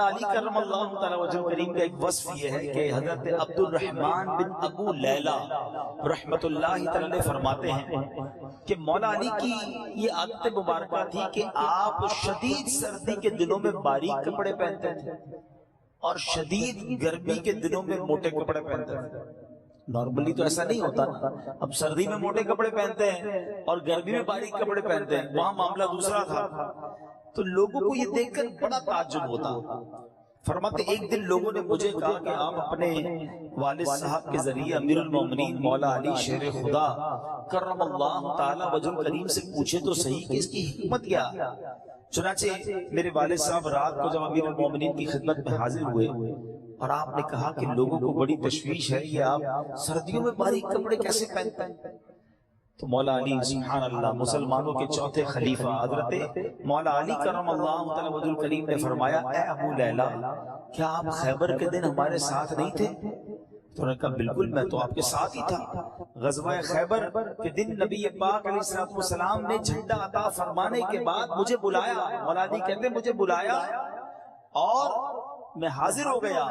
مولا علی کرم اللہ تعالی وجہ کریم کا ایک وصف یہ ہے کہ حضرت عبد الرحمن بن ابو لیلہ رحمت اللہ تعالی فرماتے ہیں کہ مولا علی کی یہ عادت مبارکہ تھی کہ آپ شدید سردی کے دنوں میں باریک کپڑے پہنتے تھے اور شدید گرمی کے دنوں میں موٹے کپڑے پہنتے تھے. نارملی تو ایسا نہیں ہوتا. اب سردی میں موٹے کپڑے پہنتے ہیں اور گرمی میں باریک کپڑے پہنتے ہیں, وہاں معاملہ دوسرا تھا. تو لوگوں کو یہ دیکھ کر بڑا تعجب ہوتا. فرماتے ایک دن لوگوں نے مجھے کہا کہ آپ اپنے والد صاحب کے ذریعے امیر المومنین مولا علی شیر خدا کرم اللہ تعالی وجہ کریم سے پوچھے تو صحیح کہ اس کی حکمت کیا. چنانچہ میرے والد صاحب رات کو جب امیر المومنین کی خدمت میں حاضر ہوئے اور آپ نے کہا کہ لوگوں کو بڑی تشویش ہے یہ آپ سردیوں میں باریک کپڑے کیسے پہنتے ہیں, تو مولا علی سبحان اللہ مسلمانوں کے چوتھے خلیفہ حضرت مولا علی کرم اللہ تعالی وجہ کریم نے فرمایا اے ابو لیلہ کیا آپ خیبر کے دن ہمارے ساتھ نہیں تھے؟ تو انہوں نے کہا بالکل میں تو آپ کے ساتھ ہی تھا. غزوہ خیبر کے دن نبی پاک علیہ السلام نے جھنڈا عطا فرمانے کے بعد مجھے بلایا. مولا علی کہتے مجھے بلایا اور میں حاضر ہو گیا.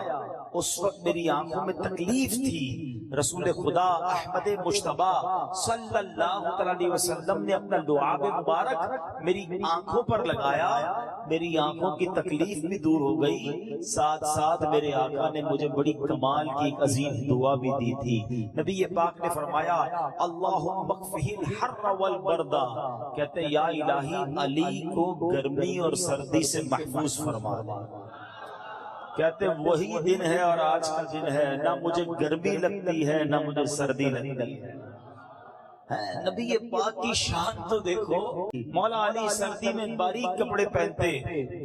اس وقت میری آنکھوں میں تکلیف تھی. رسول خدا احمد مجتبی صلی اللہ علیہ وسلم نے اپنا لعاب مبارک میری آنکھوں پر لگایا, میری آنکھوں کی تکلیف بھی دور ہو گئی. ساتھ ساتھ میرے آقا نے مجھے بڑی کمال کی ایک عظیم دعا بھی دی تھی. نبی پاک نے فرمایا اللہم اکفہ الحر والبرد, کہتے یا الہی علی کو گرمی اور سردی سے محفوظ فرما. کہتے وہی دن ہے اور آج کا دن ہے, نہ مجھے گرمی لگتی ہے نہ مجھے سردی لگتی ہے. نبی پاک کی شان تو دیکھو. مولا علی سردی میں باریک کپڑے پہنتے,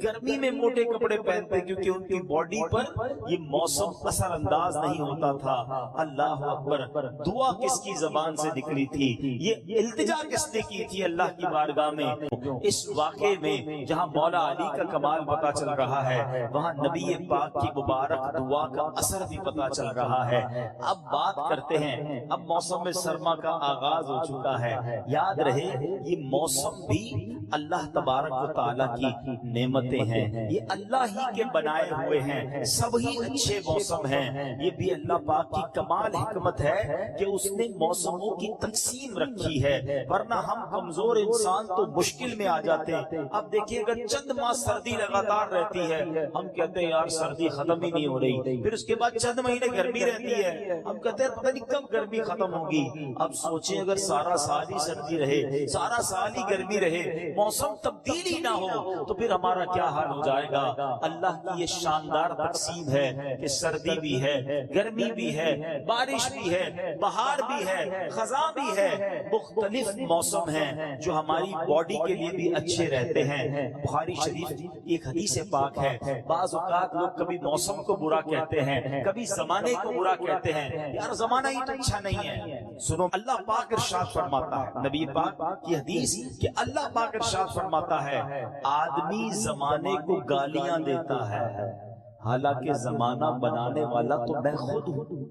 گرمی میں موٹے کپڑے پہنتے, کیونکہ ان کی باڈی پر یہ موسم اثر انداز نہیں ہوتا تھا. اللہ اکبر. دعا کس کی زبان سے نکلی تھی, یہ التجا کس نے کی تھی اللہ کی بارگاہ میں. اس واقعے میں جہاں مولا علی کا کمال پتا چل رہا ہے وہاں نبی پاک کی مبارک دعا کا اثر بھی پتا چل رہا ہے. اب بات کرتے ہیں, اب موسم سرما کا آغاز ہو چکا ہے. یاد رہے یہ موسم بھی اللہ تبارک و تعالیٰ کی نعمتیں ہیں, یہ اللہ ہی کے بنائے ہوئے ہیں. سب ہی اچھے موسم ہیں. یہ بھی اللہ پاک کی کمال حکمت ہے کہ اس نے موسموں کی تقسیم رکھی ہے, ورنہ ہم کمزور انسان تو مشکل میں آ جاتے ہیں. اب دیکھیے اگر چند ماہ سردی لگاتار رہتی ہے ہم کہتے ہیں یار سردی ختم ہی نہیں ہو رہی, پھر اس کے بعد چند مہینے گرمی رہتی ہے ہم کہتے ہیں پتہ نہیں کب گرمی ختم ہوگی. اب سوچیں اگر سارا سال ہی سردی رہے, سارا سال ہی گرمی رہے, موسم تبدیل ہی نہ ہو تو پھر ہمارا کیا حال ہو جائے گا. اللہ کی یہ شاندار تقسیم ہے کہ سردی بھی ہے, گرمی بھی ہے, بارش بھی ہے, بہار بھی ہے, خزاں بھی ہے. مختلف موسم ہیں جو ہماری باڈی کے لیے بھی اچھے رہتے ہیں. بخاری شریف ایک حدیث پاک ہے, بعض اوقات لوگ کبھی موسم کو برا کہتے ہیں, کبھی زمانے کو برا کہتے ہیں. یار زمانہ ہی تو اچھا نہیں ہے. سنو اللہ پاک ارشاد فرماتا ہے, نبی پاک کی حدیث کہ اللہ پاک ارشاد فرماتا ہے آدمی زمانے کو گالیاں دیتا ہے حالانکہ زمانہ بنانے والا تو میں خود ہوں.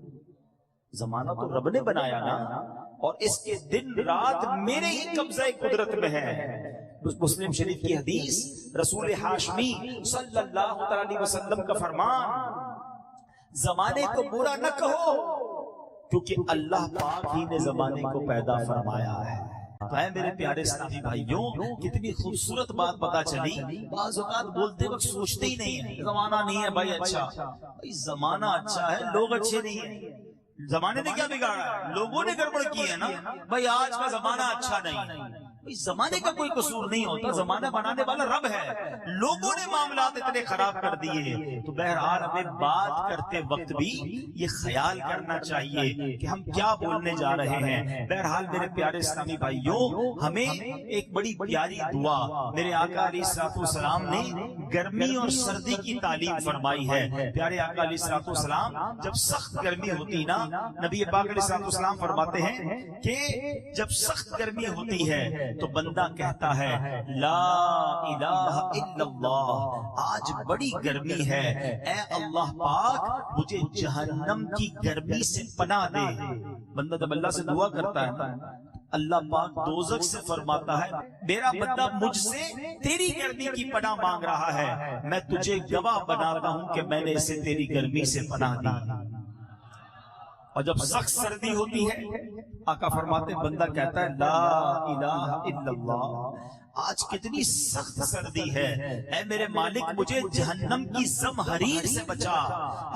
زمانہ تو رب نے بنایا نا, اور اس کے دن رات میرے ہی قبضہ قدرت میں ہے. مسلم شریف کی حدیث رسول ہاشمی صلی اللہ علیہ وسلم کا فرمان زمانے کو برا نہ کہو کیونکہ اللہ پاک ہی نے زمانے کو پیدا فرمایا ہے. اے میرے پیارے اسلامی بھائیوں, کتنی خوبصورت بات پتا چلی. بعض اوقات بولتے وقت سوچتے ہی نہیں ہے زمانہ نہیں ہے بھائی اچھا. بھائی زمانہ اچھا ہے, لوگ اچھے نہیں ہیں. زمانے نے کیا بگاڑا ہے, لوگوں نے گڑبڑ کی ہے نا. بھائی آج کا زمانہ اچھا نہیں, زمانے کا کوئی قصور نہیں ہوتا, زمانہ بنانے والا رب ہے. لوگوں نے معاملات اتنے خراب کر دیے. تو بہرحال ہمیں بات کرتے وقت بھی یہ خیال کرنا چاہیے کہ ہم کیا بولنے جا رہے ہیں. بہرحال میرے پیارے اسلامی بھائیوں, ہمیں ایک بڑی پیاری دعا میرے آقا علیہ الصلوۃ والسلام نے گرمی اور سردی کی تعلیم فرمائی ہے. پیارے آقا علیہ الصلوۃ والسلام جب سخت گرمی ہوتی نا, نبی پاک علیہ الصلوۃ والسلام فرماتے ہیں کہ جب سخت گرمی ہوتی ہے تو بندہ کہتا ہے لا الہ الا اللہ, آج بڑی گرمی ہے, اے اللہ پاک مجھے جہنم کی گرمی سے پناہ دے. بندہ جب اللہ سے دعا کرتا ہے اللہ پاک دوزخ سے فرماتا ہے میرا بندہ مجھ سے تیری گرمی کی پناہ مانگ رہا ہے، میں تجھے گواہ بناتا ہوں کہ میں نے اسے تیری گرمی سے پناہ دی۔ اور جب سخت سردی ہوتی ہے آقا فرماتے بندہ کہتا ہے لا الہ الا اللہ، آج کتنی سخت سردی ہے، اے میرے مالک مجھے جہنم کی زمہریر سے بچا۔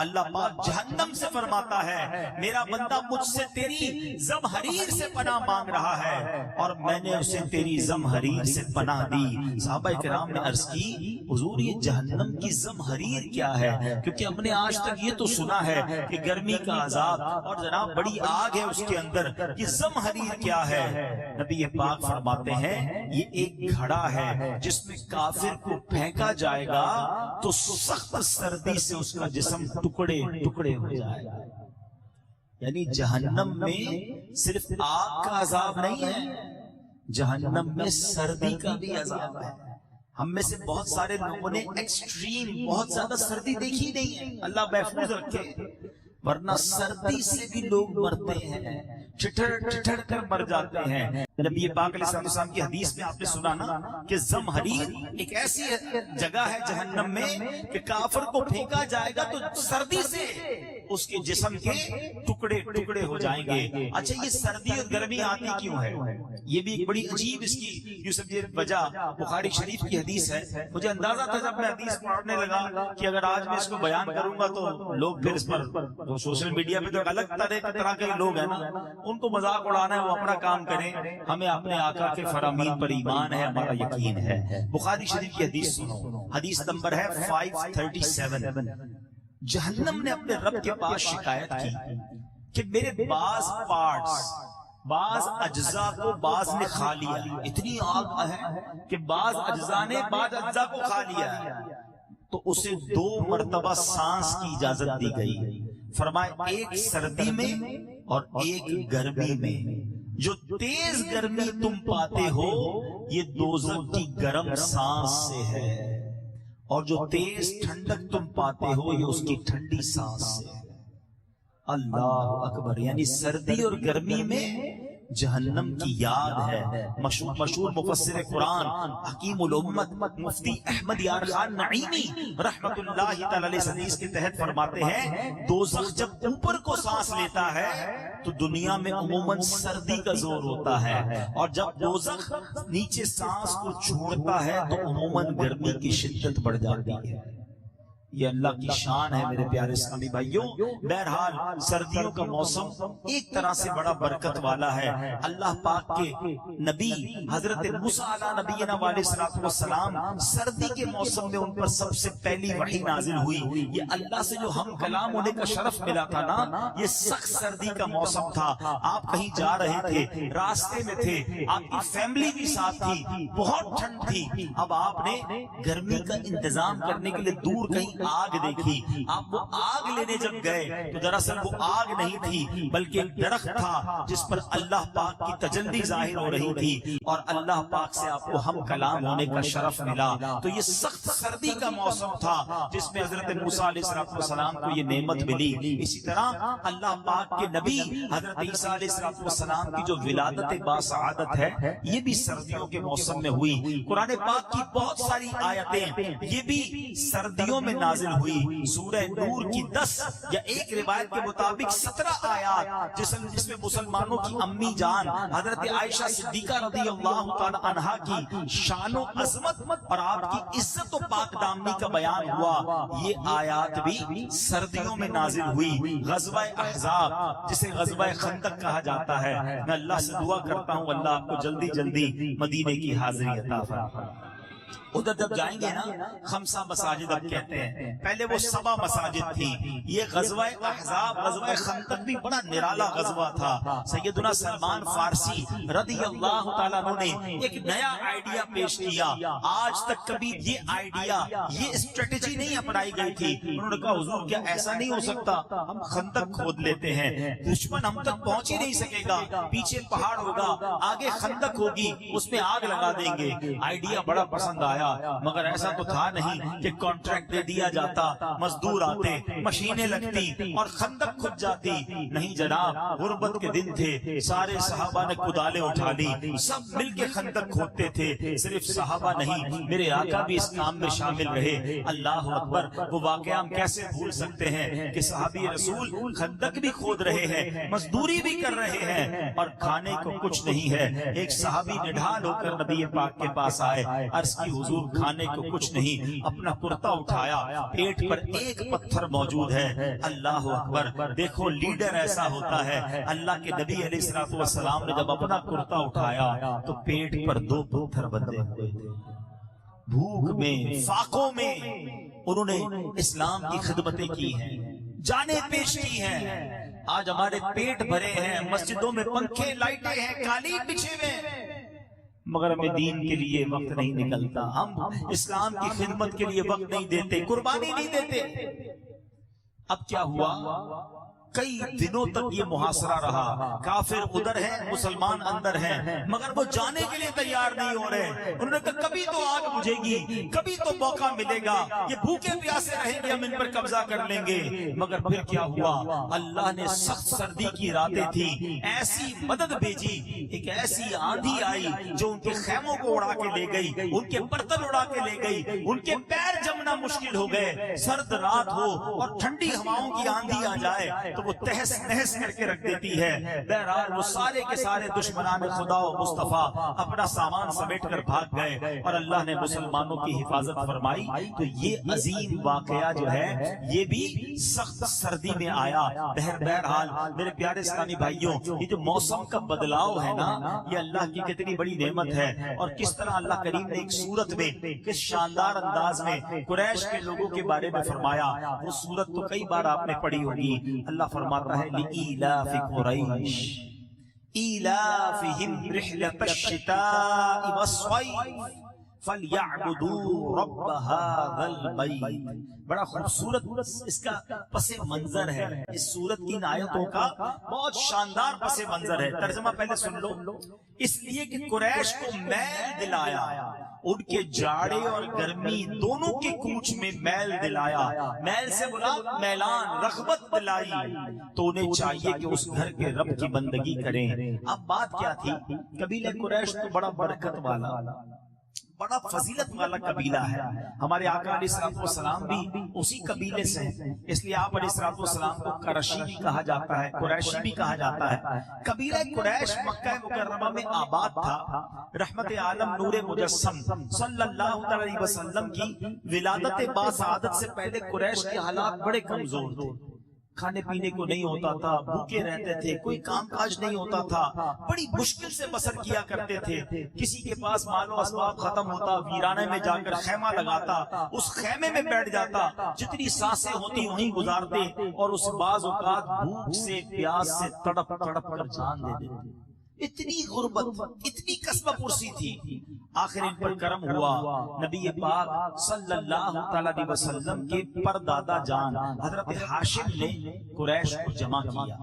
اللہ پاک جہنم سے فرماتا ہے میرا بندہ مجھ سے تیری زمہریر سے پناہ مانگ رہا ہے اور میں نے اسے تیری زمہریر سے پناہ دی۔ صحابہ کرام نے عرض کی حضور یہ جہنم کی زمہریر کیا ہے؟ کیونکہ ہم نے آج تک یہ تو سنا ہے کہ گرمی کا عذاب اور جناب بڑی آگ ہے اس کے اندر، یہ زمہریر کیا ہے؟ نبی پاک فرماتے ہیں یہ ایک گھڑا ہے جس میں کافر کو پھینکا جائے گا تو سخت سردی سے اس کا جسم ٹکڑے ٹکڑے ہو جائے گا۔ یعنی جہنم میں صرف آگ کا عذاب نہیں ہے، جہنم میں سردی کا بھی عذاب ہے۔ ہم میں سے بہت سارے لوگوں نے ایکسٹریم بہت زیادہ سردی دیکھی نہیں ہے، اللہ محفوظ رکھے، ورنہ سردی سے بھی لوگ مرتے ہیں، ٹھٹر ٹھٹر کر مر جاتے ہیں۔ نبی پاک علیہ السلام کی حدیث میں آپ نے سنا نا کہ زمہریر ایک ایسی جگہ ہے جہنم میں کہ کافر کو پھینکا جائے گا تو سردی سے اس کے جسم کے ٹکڑے ٹکڑے ہو جائیں گے۔ اچھا یہ سردی اور گرمی آتی کیوں ہے؟ یہ بھی ایک بڑی عجیب اس کی یوں سمجھے وجہ بخاری شریف کی حدیث ہے۔ مجھے اندازہ تھا جب میں حدیث پڑھنے لگا کہ اگر آج میں اس کو بیان کروں گا تو لوگ پھر اس پر سوشل میڈیا پہ تو الگ طرح کے لوگ ہیں نا، ان کو مذاق اڑانا ہے، وہ اپنا کام کریں، ہمیں اپنے آقا کے فرامین پر ایمان ہے، ہمارا یقین ہے۔ بخاری شریف کی حدیث سنو، حدیث نمبر ہے 537۔ جہنم نے اپنے رب کے پاس شکایت کی کہ میرے بعض پارٹس، بعض اجزاء کو بعض نے کھا لیا، اتنی آگ ہے کہ بعض اجزاء نے بعض اجزاء کو کھا لیا ہے، تو اسے 2 مرتبہ سانس کی اجازت دی گئی۔ فرمایا ایک سردی میں اور ایک گرمی میں، جو تیز گرمی تم پاتے ہو یہ دوزخ کی گرم سانس سے ہے، اور جو تیز ٹھنڈک تم پاتے ہو یہ اس کی ٹھنڈی سانس سے ہے۔ اللہ اکبر، یعنی سردی اور گرمی میں جہنم کی یاد ہے۔ مشہور مفسر قرآن حکیم الامت مفتی احمد یار خان نعیمی رحمت اللہ تعالی علیہ حدیث کے تحت فرماتے ہیں دوزخ جب اوپر کو سانس لیتا ہے تو دنیا میں عموماً سردی کا زور ہوتا ہے، اور جب دوزخ نیچے سانس کو چھوڑتا ہے تو عموماً گرمی کی شدت بڑھ جاتی ہے۔ یہ اللہ کی شان ہے میرے پیارے اسلامی بھائیوں۔ بہرحال سردیوں کا موسم ایک طرح سے بڑا برکت والا ہے۔ اللہ پاک کے نبی حضرت موسیٰ علیہ نبینا علیہ السلام سردی کے موسم میں ان پر سب سے پہلی وحی نازل ہوئی۔ یہ اللہ سے جو ہم کلام ہونے کا شرف ملا تھا نا، یہ سخت سردی کا موسم تھا۔ آپ کہیں جا رہے تھے، راستے میں تھے، آپ کی فیملی بھی ساتھ تھی، بہت ٹھنڈ تھی، اب آپ نے گرمی کا انتظام کرنے کے لیے دور کہیں آگ دیکھی۔ آپ وہ آگ لینے جب گئے تو دراصل وہ آگ نہیں تھی بلکہ ایک درخت تھا جس پر اللہ پاک کی تجلی ظاہر ہو رہی تھی، اور اللہ پاک سے آپ کو ہم کلام ہونے کا شرف ملا۔ تو یہ سخت سردی کا موسم تھا جس میں حضرت موسیٰ علیہ السلام کو یہ نعمت ملی۔ اسی طرح اللہ پاک کے نبی حضرت عیسیٰ علیہ السلام کی جو ولادت باسعادت ہے یہ بھی سردیوں کے موسم میں ہوئی۔ قرآن پاک کی بہت ساری آیتیں یہ بھی سردیوں میں نازل ہوئی۔ سورہ نور کی 10 یا ایک روایت کے مطابق 17 آیات جس میں مسلمانوں کی امی جان حضرت عائشہ صدیقہ رضی اللہ تعالی عنہا کی شان و عظمت اور آپ کی عزت و پاک دامنی کا بیان ہوا، یہ آیات بھی سردیوں میں نازل ہوئی۔ غزوہ احزاب جسے غزوہ خندق کہا جاتا ہے، میں اللہ سے دعا کرتا ہوں اللہ آپ کو جلدی جلدی مدینے کی حاضری عطا فرمائے۔ ادھر جب جائیں گے نا، خمسہ مساجد اب کہتے ہیں، پہلے وہ 7 مساجد تھی۔ یہ غزوہ احزاب غزوہ خندق بھی بڑا نرالا غزوہ تھا۔ سیدنا سلمان فارسی رضی اللہ تعالیٰ عنہ نے ایک نیا آئیڈیا پیش کیا، آج تک کبھی یہ آئیڈیا یہ اسٹریٹجی نہیں اپنائی گئی تھی۔ انہوں نے کہا حضور کیا ایسا نہیں ہو سکتا، ہم خندق کھود لیتے ہیں، دشمن ہم تک پہنچ ہی نہیں سکے گا، پیچھے پہاڑ ہوگا، آگے خندق ہوگی، اس میں آگ لگا دیں گے۔ آئیڈیا بڑا پسند آیا، اٹھایا، مگر ایسا تو تھا نہیں کہ کانٹریکٹ دے دیا جاتا، مزدور آتے، مشینیں لگتی اور خندق کھد جاتی. نہیں جناب، غربت کے دن تھے، سارے صحابہ نے کدالیں اٹھا لی، سب مل کے خندق کھودتے تھے. صرف صحابہ نہیں، میرے آقا بھی اس کام میں شامل رہے. اللہ اکبر. وہ واقعہ ہم کیسے بھول سکتے ہیں کہ صحابی رسول خندق بھی کھود رہے ہیں، مزدوری بھی کر رہے ہیں، اور کھانے کو کچھ نہیں ہے. ایک صحابی نڈھال ہو کر نبی پاک کے پاس آئے، عرض کی حضور کھانے کو کچھ نہیں. اپنا کرتا اٹھایا، پیٹ پر ایک پتھر موجود ہے. اللہ اکبر. دیکھو لیڈر ایسا ہوتا ہے. اللہ کے نبی علیہ السلام نے جب اپنا کرتا اٹھایا تو پیٹ پر 2 پتھر بندے ہوئے تھے. بھوک میں، فاقوں میں انہوں نے اسلام کی خدمتیں کی ہیں، جانیں پیش کی ہیں. آج ہمارے پیٹ بھرے ہیں، مسجدوں میں پنکھے لائٹیں ہیں، قالین بچھے ہوئے ہیں، مگر ہمیں دین کے لیے وقت نہیں نکلتا. ہم اسلام کی خدمت کے لیے وقت نہیں دیتے، قربانی نہیں دیتے. اب کیا ہوا؟ کئی دنوں تک یہ محاصرہ رہا. کافر ادھر ہیں، مسلمان اندر ہیں، مگر وہ جانے کے لیے تیار نہیں ہو رہے. انہوں نے کہا کبھی تو آگ بجھے گی، کبھی تو موقع ملے گا، یہ بھوکے پیاسے رہیں گے، ہم ان پر قبضہ کر لیں گے. مگر پھر کیا ہوا؟ اللہ نے سخت سردی کی راتیں تھی، ایسی مدد بھیجی، ایک ایسی آندھی آئی جو ان کے خیموں کو اڑا کے لے گئی، ان کے برتن اڑا کے لے گئی، ان کے پیر جمنا مشکل ہو گئے. سرد رات ہو اور ٹھنڈی ہواؤں کی آندھی آ جائے تو وہ تہس نہس کر کے رکھ دیتی ہے. بہرحال وہ سارے کے سارے دشمنان خدا و مصطفیٰ اپنا سامان سمیٹ کر بھاگ گئے اور اللہ نے مسلمانوں کی حفاظت فرمائی. تو یہ عظیم واقعہ جو ہے یہ بھی سخت سردی میں آیا. بہرحال میرے پیارے اسلامی بھائیوں، یہ جو موسم کا بدلاؤ ہے نا، یہ اللہ کی کتنی بڑی نعمت ہے. اور کس طرح اللہ کریم نے ایک صورت میں کس شاندار انداز میں قریش کے لوگوں کے بارے میں فرمایا. وہ صورت تو کئی بار آپ نے پڑھی ہوگی. اللہ فرماتا ہے لِإِيلَافِ قُرَيْشٍ إِيلَافِهِمْ رِحْلَةَ الشِّتَاءِ وَالصَّيْفِ فَلْيَعْبُدُوا رَبَّ هَذَا الْبَيْتِ. بڑا خوبصورت اس کا پس منظر ہے. اس سورت کی آیتوں کا بہت شاندار پس منظر ہے. ترجمہ پہلے سن لو. اس لیے کہ قریش کو میل دلایا، ان کے جاڑے اور گرمی دونوں کے کوچ میں میل دلایا. میل سے بلا میلان، رغبت دلائی. تو انہیں چاہیے کہ اس گھر کے رب کی بندگی کریں. اب بات کیا تھی؟ قبیلہ قریش تو بڑا برکت والا، بڑا فضیلت والا قبیلہ ہے. ہمارے آقا علیہ السلام بھی اسی قبیلے سے ہیں، اس لیے آپ علیہ السلام کو قرشی بھی کہا جاتا ہے، قریشی بھی کہا جاتا ہے. قبیلہ قریش مکہ مکرمہ میں آباد تھا. رحمت عالم نور مجسم صلی اللہ علیہ وسلم کی ولادت باسعادت سے پہلے قریش کے حالات بڑے کمزور تھے. کھانے پینے کو نہیں ہوتا تھا، بھوکے رہتے تھے، کوئی کام کاج نہیں ہوتا تھا، بڑی مشکل سے بسر کیا کرتے تھے. کسی کے پاس مال و اسباب ختم ہوتا، ویرانے میں جا کر خیمہ لگاتا، اس خیمے میں بیٹھ جاتا، جتنی سانسیں ہوتی وہیں گزارتے، اور اس بعض اوقات بھوک سے پیاس سے تڑپ تڑپ کر جان دے دیتے. اتنی غربت، اتنی قسم پرسی تھی. آخر ان پر کرم ہوا. نبی پاک صلی اللہ علیہ وسلم کے پردادا جان حضرت ہاشم نے قریش کو جمع کیا.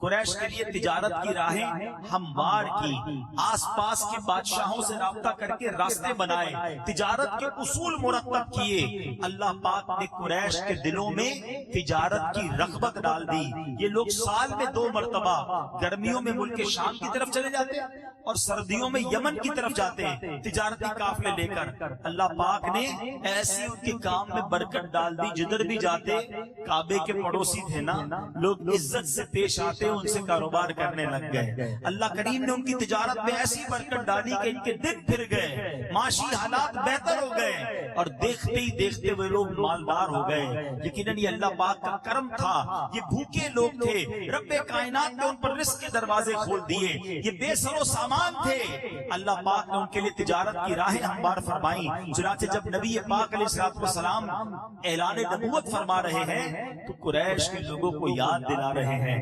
قریش کے لیے تجارت کی راہیں ہموار کی، آس پاس کے بادشاہوں سے رابطہ کر کے راستے بنائے، تجارت کے اصول مرتب کیے. اللہ پاک نے قریش کے دلوں میں تجارت کی رغبت ڈال دی. یہ لوگ سال میں 2 مرتبہ گرمیوں میں ملک شام کی طرف چلے جاتے اور سردیوں میں یمن کی طرف جاتے تجارتی قافلے لے کر. اللہ پاک نے ایسی ان کے کام میں برکت ڈال دی، جدھر بھی جاتے کعبے کے پڑوسی تھے نا، لوگ عزت سے پیش آتے، ان سے کاروبار کرنے لگ گئے. اللہ کریم نے ان کی تجارت میں ایسی برکت ڈالی کہ ان کے دن پھر گئے، معاشی حالات بہتر ہو گئے، اور دیکھتے ہی دیکھتے وہ لوگ مالدار ہو گئے. یقیناً یہ اللہ پاک کا کرم تھا. یہ بھوکے لوگ تھے، رب کائنات نے ان پر رزق کے دروازے کھول دیے. یہ بے سر و سامان تھے، اللہ پاک نے ان کے لیے تجارت کی راہیں ہموار فرمائی. چنانچہ جب نبی پاک علیہ السلام اعلان نبوت فرما رہے ہیں تو قریش کے لوگوں کو یاد دلا رہے ہیں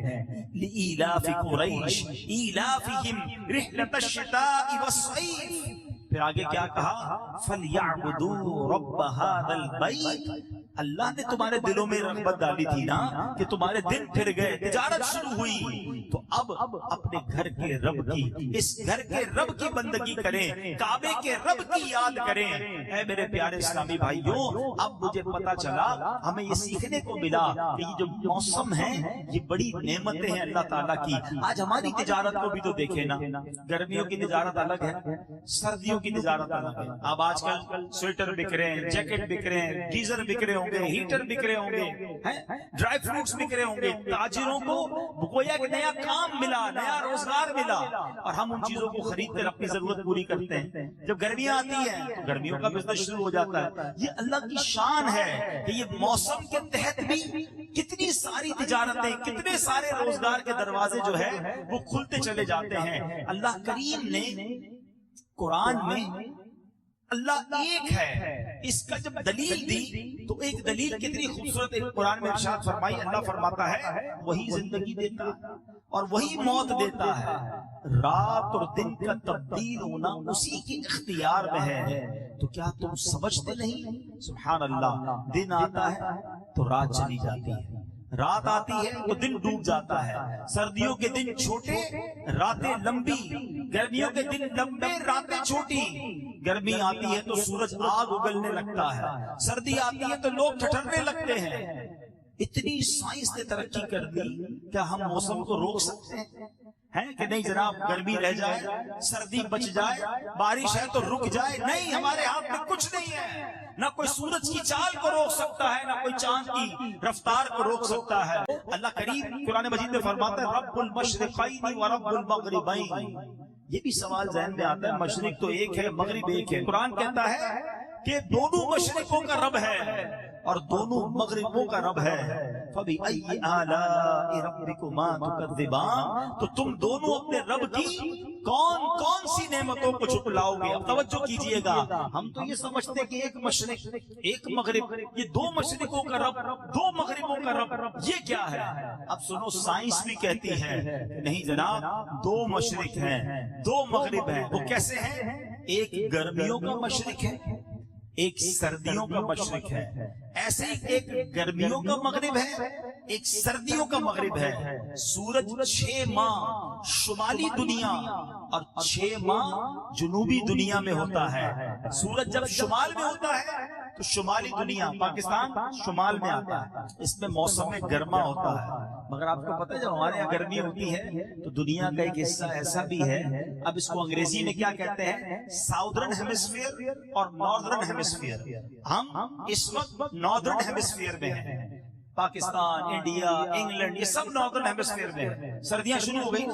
لِإِيلَافِ قُرَيْشٍ إِيلَافِهِمْ رِحْلَةَ الشِّتَاءِ وَالصَّيْفِ. پھر آگے کیا کہا؟ فَلْيَعْبُدُوا رَبَّ هَذَا الْبَيْتِ. اللہ نے تمہارے دلوں میں رغبت ڈالی تھی نا کہ تمہارے دن پھر گئے، تجارت شروع ہوئی، تو اب اپنے گھر کے رب کی، اس گھر کے رب کی بندگی کریں، کعبے کے رب کی یاد کریں۔ اے میرے پیارے اسلامی بھائیوں، اب مجھے پتا چلا، ہمیں یہ سیکھنے کو ملا کہ یہ جو موسم ہے یہ بڑی نعمتیں ہیں اللہ تعالیٰ کی۔ آج ہماری تجارت کو بھی تو دیکھیں نا، گرمیوں کی تجارت الگ ہے، سردیوں کی تجارت الگ ہے۔ اب آج کل سویٹر بک رہے ہیں، جیکٹ بک رہے ہیں، گیزر بک رہے ہوں گے، ہیٹر بک رہے ہوں گے، ڈرائی فروٹس بک رہے ہوں گے۔ تاجروں کو گویا کہ نیا کام ملا، نیا روزگار ملا، اور ہم ان چیزوں کو خرید کر اپنی ضرورت پوری کرتے ہیں۔ جب گرمیاں آتی ہیں تو گرمیوں کا بزنس شروع ہو جاتا ہے۔ یہ اللہ کی شان ہے کہ یہ موسم کے تحت بھی کتنی ساری تجارتیں، کتنے سارے روزگار کے دروازے جو ہے وہ کھلتے چلے جاتے ہیں۔ اللہ کریم نے قرآن میں اللہ ایک ہے، اس کا جب دلیل دی تو ایک دلیل کتنی خوبصورت قرآن میں ارشاد فرمائی۔ اللہ فرماتا ہے وہی زندگی دیتا ہے اور وہی موت دیتا ہے، رات اور دن کا تبدیل ہونا اسی کے اختیار میں ہے، تو کیا تم سمجھتے نہیں؟ سبحان اللہ، دن آتا ہے تو رات چلی جاتی ہے، رات آتی ہے تو دن ڈوب جاتا ہے۔ سردیوں کے دن چھوٹے، راتیں لمبی، گرمیوں کے دن لمبے، راتیں چھوٹی۔ گرمی آتی ہے تو سورج آگ اگلنے لگتا ہے، سردی آتی ہے تو لوگ ٹھٹھرنے لگتے ہیں۔ اتنی سائنس نے ترقی کر دی، کیا ہم موسم کو روک سکتے ہیں کہ نہیں جناب؟ گرمی رہ جائے، سردی بچ جائے، بارش ہے تو رک جائے؟ نہیں، ہمارے ہاتھ میں کچھ نہیں ہے۔ نہ کوئی سورج کی چال کو روک سکتا ہے، نہ کوئی چاند کی رفتار کو روک سکتا ہے۔ اللہ کریم قرآن مجید میں فرماتا ہے رب المشرقین و رب المغربین۔ یہ بھی سوال ذہن میں آتا ہے، مشرق تو ایک ہے، مغرب ایک ہے۔ قرآن کہتا ہے کہ دونوں مشرقوں کا رب ہے اور دونوں مغربوں کا رب ہے۔ فَبِأَيِّ آلَاءِ رَبِّكُمَا تُكَذِّبَانِ، تو تم دونوں اپنے رب کی کون کون سی نعمتوں کو جھٹلاؤ گے؟ اب توجہ کیجئے گا، ہم تو یہ سمجھتے کہ ایک مشرق ایک مغرب، یہ دو مشرقوں کا رب، دو مغربوں کا رب، یہ کیا ہے؟ اب سنو، سائنس بھی کہتی ہے کہ نہیں جناب، دو مشرق ہیں، دو مغرب ہیں۔ وہ کیسے ہیں؟ ایک گرمیوں کا مشرق ہے، ایک سردیوں کا مشرق ہے۔ ایسے ہی ایک گرمیوں کا مغرب ہے، ایک سردیوں کا مغرب ہے۔ سورج 6 ماہ شمالی دنیا اور 6 ماہ جنوبی دنیا میں ہوتا ہے۔ سورج جب شمال میں ہوتا ہے تو شمالی دنیا، پاکستان شمال میں آتا ہے، اس میں موسم گرما ہوتا ہے۔ مگر آپ کو پتہ ہے جب ہمارے یہاں گرمی ہوتی ہے تو دنیا کا ایک حصہ ایسا بھی ہے، اب اس کو انگریزی میں کیا کہتے ہیں؟ ساؤدرن ہیمسفیئر اور ناردرن ہیمسفیئر۔ ہم اس وقت ناردرن ہیمسفیئر میں ہیں، پاکستان، انڈیا، انگلینڈ، یہ سب ناردرن ہیمسفیئر میں ہیں۔ سردیاں شروع ہو گئی،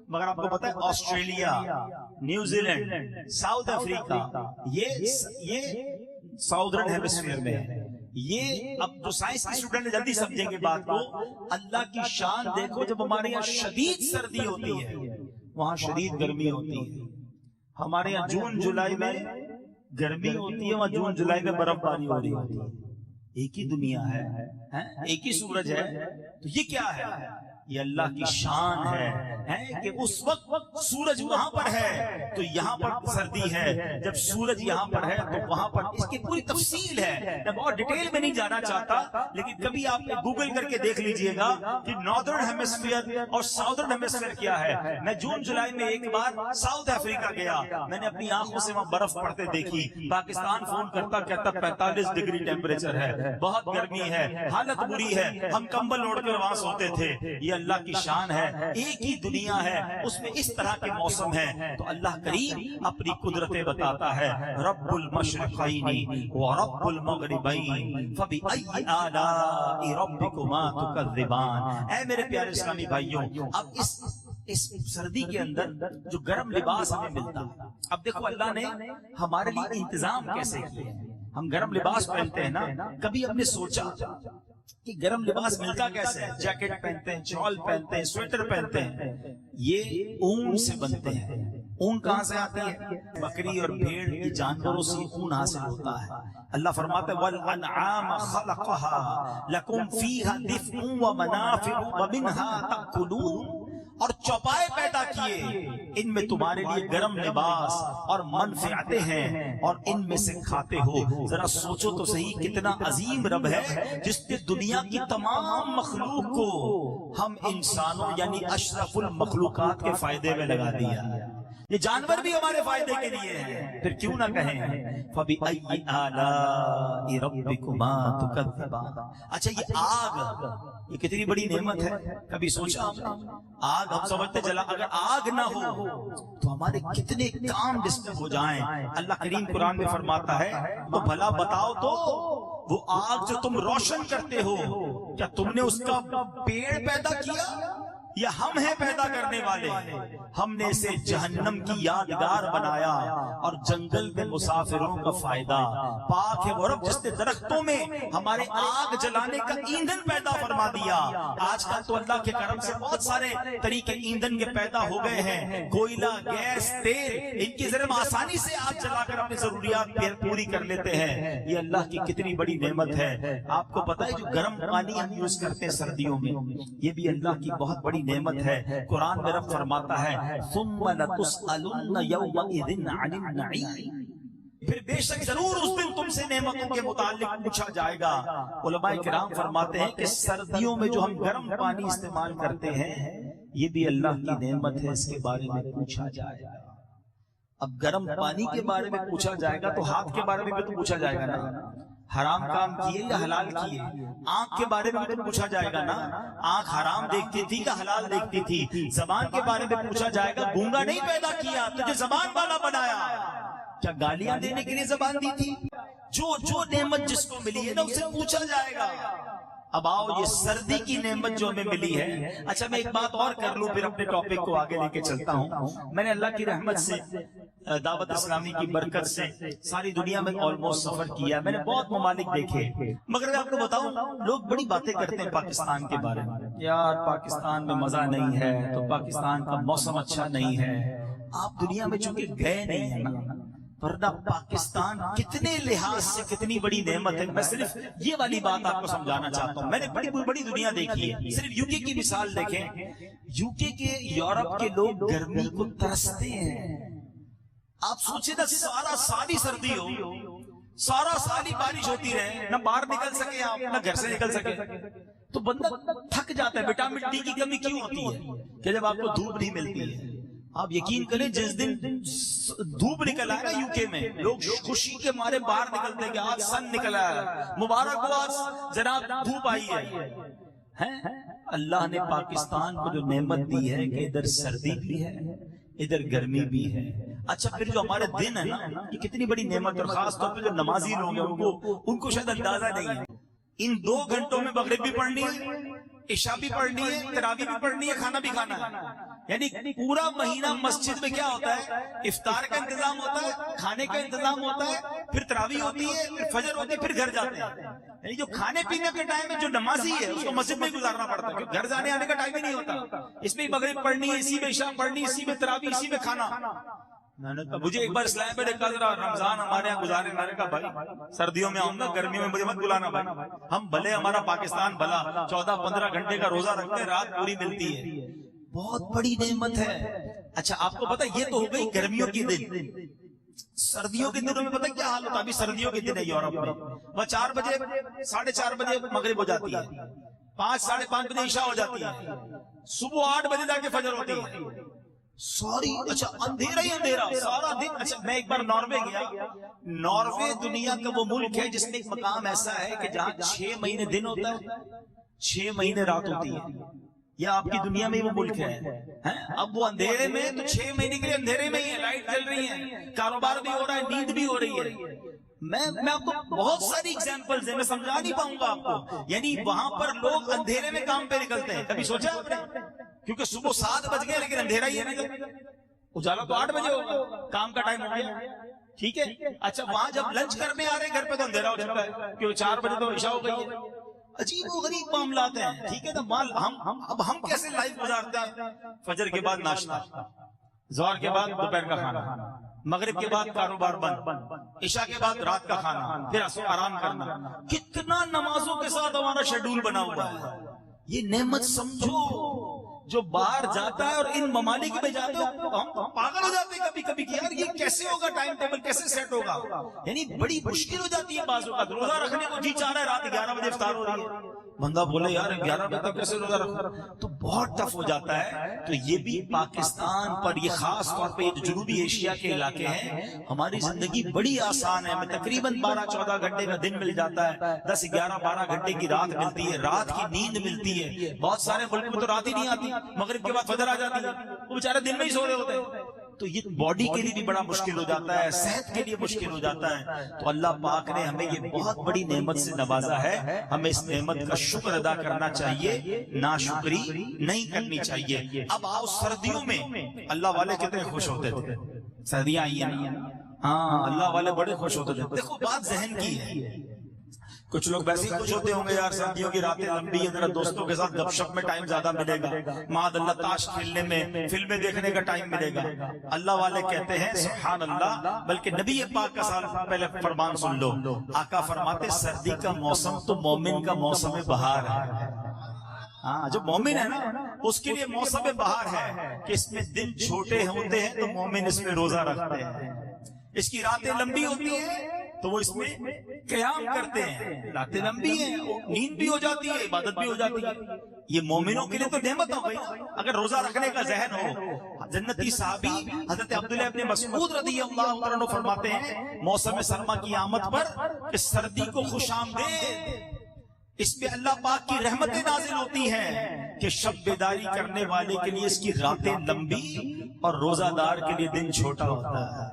مگر آپ کو پتہ ہے Australia, New Zealand, South Africa, یہ ساؤدرن ہیمسفیئر میں ہے۔ یہ اب جو سائنس کی اسٹوڈنٹ جلدی سمجھیں گے بات کو۔ اللہ کی شان دیکھو، جب ہمارے یہاں شدید سردی ہوتی ہے وہاں شدید گرمی ہوتی ہے۔ ہمارے یہاں جون جولائی میں گرمی ہوتی ہے، وہاں جون جولائی میں برف باری ہو رہی ہوتی ہے۔ ایک ہی دنیا ہے، ایک ہی سورج ہے، تو یہ کیا ہے؟ یہ اللہ کی شان ہے کہ اس وقت سورج وہاں پر ہے تو یہاں پر سردی ہے، جب سورج یہاں پر ہے تو وہاں پر۔ اس کی پوری تفصیل ہے، میں بہت ڈیٹیل میں نہیں جانا چاہتا، لیکن کبھی آپ گوگل کر کے دیکھ لیجئے گا کہ ناردرن ہیمسفیئر اور ساؤدرن ہیمسفیئر کیا ہے۔ میں جون جولائی میں ایک بار ساؤتھ افریقہ گیا، میں نے اپنی آنکھوں سے وہاں برف پڑتے دیکھی۔ پاکستان فون کرتا کہتا 45 ڈگری ٹیمپریچر ہے، بہت گرمی ہے، حالت بری ہے، ہم کمبل اوڑھ کر وہاں سوتے تھے۔ یہ اللہ کی شان ہے، ایک ہی دنیا ہے، اس میں اس طرح کے موسم ہیں۔ تو اللہ کریم اپنی قدرتیں بتاتا ہے، رب المشرقین ورب المغربین فبأی آلاء ربکما تکذبان۔ اے میرے پیارے اسلامی بھائیوں، اب اس سردی کے اندر جو گرم لباس ہمیں ملتا ہے، اب دیکھو اللہ نے ہمارے لیے انتظام کیسے کیے ہیں۔ ہم گرم لباس پہنتے ہیں نا، کبھی ہم نے سوچا کہ گرم لباس ملتا کیسے ہے؟ جیکٹ پہنتے ہیں، شال پہنتے ہیں، سویٹر پہنتے ہیں، یہ اون سے بنتے ہیں۔ اون کہاں سے آتی ہے؟ بکری اور بھیڑ کی جانوروں سے اون حاصل ہوتا ہے۔ اللہ فرماتا ہے وَالْأَنْعَامَ خَلَقَهَا لَكُمْ فِيهَا دِفْءٌ وَمَنَافِعُ وَمِنْهَا تَأْكُلُونَ۔ اور چوپائے پیدا کیے، ان میں تمہارے لیے گرم لباس اور منفعتیں ہیں اور ان میں سے کھاتے ہو۔ ذرا سوچو تو صحیح، کتنا عظیم رب ہے جس نے دنیا کی تمام مخلوق کو ہم انسانوں یعنی اشرف المخلوقات کے فائدے میں لگا دیا۔ یہ جانور بھی ہمارے فائدے کے لیے ہیں، پھر کیوں نہ کہیں فَبِأَيِّ آلَاءِ رَبِّكُمَا تُكَذِّبَانِ۔ اچھا یہ آگ، یہ کتنی بڑی نعمت ہے، کبھی سوچا آگ؟ ہم سمجھتے چلا اگر آگ نہ ہو تو ہمارے کتنے کام ڈسٹرب ہو جائیں۔ اللہ کریم قرآن میں فرماتا ہے تو بھلا بتاؤ تو وہ آگ جو تم روشن کرتے ہو، کیا تم نے اس کا پیڑ پیدا کیا یا ہم ہیں پیدا کرنے والے؟ ہم نے اسے جہنم کی یادگار بنایا اور جنگل میں مسافروں کا فائدہ۔ پاک ہے وہ رب جس نے درختوں میں ہمارے آگ جلانے کا ایندھن پیدا فرما دیا۔ آج کل تو اللہ کے کرم سے بہت سارے طریقے ایندھن کے پیدا ہو گئے ہیں، کوئلہ، گیس، تیل، ان کی ذریعے آسانی سے آگ جلا کر اپنی ضروریات پوری کر لیتے ہیں۔ یہ اللہ کی کتنی بڑی نعمت ہے۔ آپ کو پتہ ہے جو گرم پانی ہم یوز کرتے ہیں سردیوں میں، یہ بھی اللہ کی بہت بڑی نعمت ہے۔ قرآن میں رب فرماتا ہے ثم لتسألن یومئذ عن النعیم، پھر بے شک ضرور اس دن تم سے نعمتوں کے متعلق پوچھا جائے گا۔ علماء کرام فرماتے ہیں کہ سردیوں میں جو ہم گرم پانی استعمال کرتے ہیں یہ بھی اللہ کی نعمت ہے، اس کے بارے میں پوچھا جائے گا۔ اب گرم پانی کے بارے میں پوچھا جائے گا تو ہاتھ کے بارے میں بھی تو پوچھا جائے گا نا، حرام کام کیے یا حلال کیے؟ آنکھ کے بارے میں بھی تو پوچھا جائے گا نا، آنکھ حرام دیکھتی تھی یا حلال دیکھتی تھی؟ زبان کے بارے میں پوچھا جائے گا، گونگا نہیں پیدا کیا، تجھے زبان والا بنایا، کیا گالیاں دینے کے لیے زبان دی تھی؟ جو نعمت جس کو ملی ہے نا اسے پوچھا جائے گا۔ اب آؤ یہ سردی کی نعمت جو ہمیں ملی ہے۔ اچھا میں ایک بات اور کر لوں پھر اپنے ٹاپک کو آگے لے کے چلتا ہوں۔ میں نے اللہ کی رحمت سے، دعوت اسلامی کی برکت سے ساری دنیا میں آلموسٹ سفر کیا، میں نے بہت ممالک دیکھے، مگر میں آپ کو بتاؤں لوگ بڑی باتیں کرتے ہیں پاکستان کے بارے میں، یار پاکستان میں مزہ نہیں ہے تو پاکستان کا موسم اچھا نہیں ہے۔ آپ دنیا میں چونکہ گئے نہیں ہیں نا، ورنہ پاکستان کتنے لحاظ سے کتنی بڑی نعمت ہے۔ میں صرف یہ والی بات آپ کو سمجھانا چاہتا ہوں۔ میں نے بڑی بڑی دنیا دیکھی ہے، صرف یو کے کی مثال دیکھیں، یو کے یورپ کے لوگ گرمی کو ترستے ہیں۔ آپ سوچیں نا سارا سال ہی سردی ہو، سارا سال ہی بارش ہوتی رہے، نہ باہر نکل سکے آپ، نہ گھر سے نکل سکے، تو بندہ تھک جاتا ہے۔ وٹامن ڈی کی کمی کیوں ہوتی ہے؟ کہ جب آپ کو دھوپ نہیں ملتی ہے۔ آپ یقین کریں جس دن دھوپ نکل آئے نا یو کے میں، لوگ خوشی کے مارے باہر نکلتے ہیں کہ آج سن نکلا ہے، مبارک ہو آج جناب دھوپ آئی ہے۔ اللہ نے پاکستان کو جو نعمت دی ہے کہ ادھر سردی بھی ہے ادھر گرمی بھی ہے۔ اچھا پھر جو ہمارے دن ہے نا یہ کتنی بڑی نعمت، اور خاص طور پہ جو نمازی لوگ ہیں ان کو شاید اندازہ نہیں ہے۔ ان 2 گھنٹوں میں مغرب بھی پڑھنی ہے، عشاء بھی پڑھنی ہے، تراویح بھی پڑھنی ہے، کھانا بھی کھانا ہے۔ یعنی پورا مہینہ مسجد میں کیا ہوتا ہے؟ افطار کا انتظام ہوتا ہے، کھانے کا انتظام ہوتا ہے، پھر تراویح ہوتی ہے، پھر فجر ہوتی ہے، پھر گھر جاتے ہیں۔ یعنی جو کھانے پینے کے ٹائم میں جو نمازی ہے اس کو مسجد میں گزارنا پڑتا ہے، گھر جانے آنے کا ٹائم ہی نہیں ہوتا۔ اس میں مغرب پڑھنی ہے، اسی میں عشاء پڑھنی، اسی میں تراویح، اسی میں کھانا۔ مجھے ایک بار اسلام میں دیکھا ذرا رمضان ہمارے یہاں گزارے، میں نے کہا بھائی سردیوں میں آؤں گا، گرمیوں میں مجھے مت بلانا بھائی، ہم بھلے ہمارا پاکستان بھلا 14-15 گھنٹے کا روزہ رکھتے ہیں، رات پوری ملتی ہے، بہت بڑی نعمت ہے۔ اچھا آپ کو پتا یہ تو ہو گئی گرمیوں کے دن، سردیوں کے دنوں میں پتہ کیا حال ہوتا ہے؟ ابھی سردیوں کے دن ہے یورپ میں، وہ 4 بجے 4:30 بجے مغرب ہو جاتی ہے، 5-5:30 بجے عشاء ہو جاتی ہے، صبح 8 بجے جا کے فجر ہوتی ہے، سوری اچھا اندھیرا ہی اندھیرا سارا دن۔ اچھا میں ایک بار ناروے گیا، ناروے دنیا کا وہ ملک ہے جس میں ایک مقام ایسا ہے کہ جہاں 6 مہینے دن ہوتا ہے، 6 مہینے رات ہوتی ہے۔ یہ آپ کی دنیا میں وہ ملک ہے، اب وہ اندھیرے میں تو 6 مہینے کے لیے اندھیرے میں ہی ہے، لائٹ چل رہی ہے، کاروبار بھی ہو رہا ہے، نیند بھی ہو رہی ہے۔ میں آپ کو بہت ساری ایگزامپلز ہیں، میں سمجھا نہیں پاؤں گا آپ کو۔ یعنی وہاں پر لوگ اندھیرے میں کام پہ نکلتے ہیں، کبھی سوچا آپ نے؟ کیونکہ صبح 7 بج گئے لیکن اندھیرا ہی ہے، اجالا تو 8 بجے ہوگا، کام کا ٹائم ہو گیا، ٹھیک ہے۔ اچھا وہاں جب لنچ کرنے آ رہے ہیں گھر پہ تو اندھیرا ہو چکا ہے، کیونکہ 4 بجے تو عشاء ہو گئی ہے۔ عجیب و غریب معاملات ہیں، ٹھیک ہے نا۔ اب ہم کیسے لائف گزارتے ہیں؟ فجر کے بعد ناشتہ، ظہر کے بعد دوپہر کا کھانا، مغرب کے بعد کاروبار بند، عشاء کے بعد رات کا کھانا، پھر آرام کرنا۔ کتنا نمازوں کے ساتھ ہمارا شیڈول بنا ہوا ہے۔ یہ نعمت سمجھو جو باہر جاتا ہے اور ان ممالک میں جاتے ہو ہم پاگل ہو جاتے ہیں کبھی کبھی کہ یار یہ کیسے ہوگا، ٹائم ٹیبل کیسے سیٹ ہوگا، یعنی بڑی مشکل ہو جاتی ہے بعض اوقات. روزہ رکھنے کو جی چاہ رہا ہے، رات 11 بجے افطار ہو رہی ہے، بندہ بولے یار 11 بجے تک کیسے روزہ رکھوں، تو بہت ٹف ہو جاتا ہے. تو یہ بھی پاکستان پر، یہ خاص طور پہ یہ جنوبی ایشیا کے علاقے ہیں، ہماری زندگی بڑی آسان ہے. ہمیں تقریباً 12-14 گھنٹے کا دن مل جاتا ہے، 10-11-12 گھنٹے کی رات ملتی ہے، رات کی نیند ملتی ہے. بہت سارے ملک میں تو رات ہی نہیں آتی، مغرب کے بعد فجر آ جاتی ہے، وہ بیچارے دن میں ہی سو رہے ہوتے ہیں. تو یہ باڈی کے لیے بھی بڑا مشکل ہو جاتا ہے، صحت کے لیے مشکل ہو جاتا ہے. تو اللہ پاک نے ہمیں یہ بہت بڑی نعمت سے نوازا ہے، ہمیں اس نعمت کا شکر ادا کرنا چاہیے، ناشکری نہیں کرنی چاہیے. اب آؤ سردیوں میں اللہ والے کتنے خوش ہوتے تھے، سردیاں آئی ہیں، ہاں اللہ والے بڑے خوش ہوتے تھے. دیکھو بات ذہن کی ہے، کچھ لوگ ویسے ہی خوش ہوتے ہوں گے یار سردیوں کی راتیں لمبی ہیں، ذرا دوستوں کے ساتھ گپ شپ میں ٹائم زیادہ ملے گا، معاذ اللہ تاش کھیلنے میں، فلمیں دیکھنے کا ٹائم ملے گا. اللہ والے کہتے ہیں سبحان اللہ، بلکہ نبی پاک کا سال پہلے فرمان سن لو، آقا فرماتے سردی کا موسم تو مومن کا موسم بہار ہے. ہاں جو مومن ہے نا اس کے لیے موسم بہار ہے کہ اس میں دن چھوٹے ہوتے ہیں تو مومن اس میں روزہ رکھتے ہیں، اس کی راتیں لمبی ہوتی ہیں تو وہ اس میں قیام کرتے ہیں، راتیں لمبی ہیں، نیند بھی ہو جاتی ہے، عبادت بھی ہو جاتی ہے. یہ مومنوں کے لیے تو نعمت ہو گئی اگر روزہ رکھنے کا ذہن ہو. جنتی صحابی حضرت عبداللہ ابن مسعود رضی اللہ عنہ فرماتے ہیں موسم سرما کی آمد پر کہ سردی کو خوش آمدید، اس میں اللہ پاک کی رحمتیں نازل ہوتی ہیں کہ شب بیداری کرنے والے کے لیے اس کی راتیں لمبی اور روزہ دار کے لیے دن چھوٹا ہوتا ہے.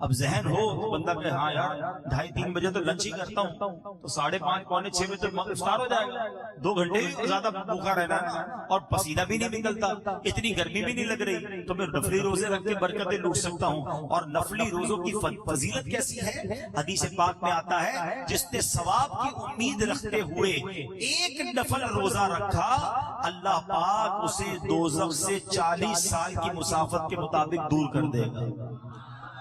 اب ذہن ہو تو بندہ کہ ہاں یار 2:30-3 بجے تو لنچ ہی کرتا ہوں، تو 5:30-6 بجے تک افطار ہو جائے گا، 2 گھنٹے ہی زیادہ بھوکا رہنا ہے اور پسینہ بھی نہیں نکلتا، اتنی گرمی بھی نہیں لگ رہی، تو میں نفلی روزے رکھ کے برکتیں لوٹ سکتا ہوں. اور نفلی روزوں کی فضیلت کیسی ہے، حدیث پاک میں آتا ہے جس نے ثواب کی امید رکھتے ہوئے ایک نفل روزہ رکھا، اللہ پاک اسے دوزخ سے 40 سال کی مسافت کے مطابق دور کر دے گا.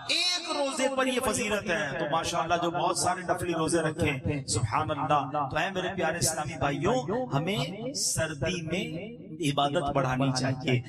ایک روزے پر یہ فضیلت ہے. تو ماشاءاللہ جو بہت سارے نفلی روزے رکھیں، سبحان اللہ. تو اے میرے پیارے اسلامی بھائیوں، ہمیں سردی میں عبادت بڑھانی چاہیے.